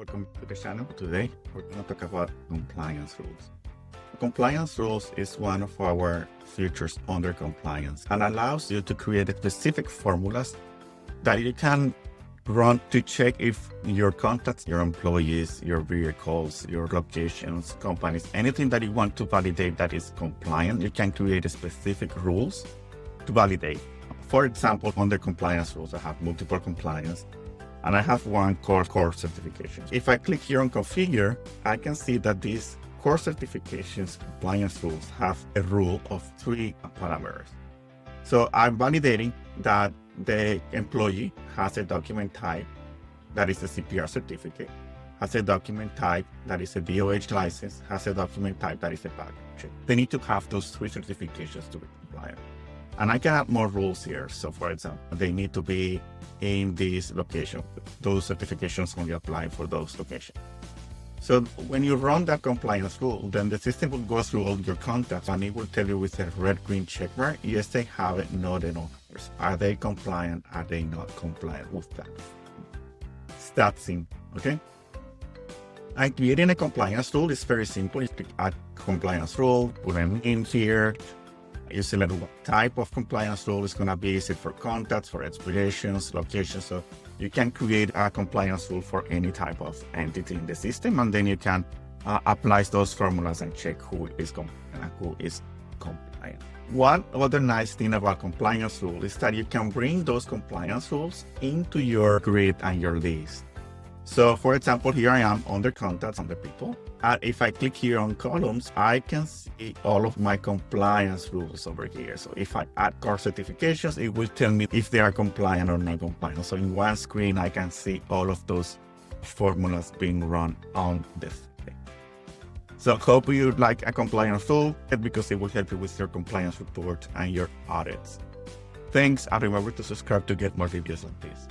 Welcome to the channel. Today, we're going to talk about compliance rules. Compliance rules is one of our features under compliance and allows you to create specific formulas that you can run to check if your contacts, your employees, your vehicles, your locations, companies, anything that you want to validate that is compliant, you can create specific rules to validate. For example, under compliance rules, I have multiple compliance and I have one core certification. If I click here on configure, I can see that these core certifications compliance rules have a rule of 3 parameters. So I'm validating that the employee has a document type that is a CPR certificate, has a document type that is a DOH license, has a document type that is a background check. They need to have those 3 certifications to be compliant. And I can add more rules here. So for example, they need to be in this location. Those certifications only apply for those locations. So when you run that compliance rule, then the system will go through all your contacts and it will tell you with a red-green check mark, yes, they have it, no, they don't. Are they compliant? Are they not compliant with that? It's that simple, okay? And creating a compliance rule is very simple. You click add compliance rule, put them in here. You select what type of compliance rule is going to be. Is it for contacts, for expirations, locations? So you can create a compliance rule for any type of entity in the system, and then you can apply those formulas and check who is compliant and who is compliant. One other nice thing about compliance rule is that you can bring those compliance rules into your grid and your list. So for example, here I am under contacts, under people. And if I click here on columns, I can see all of my compliance rules over here. So if I add core certifications, it will tell me if they are compliant or not compliant. So in one screen, I can see all of those formulas being run on this thing. So hope you like a compliance tool because it will help you with your compliance report and your audits. Thanks, and remember to subscribe to get more videos like this.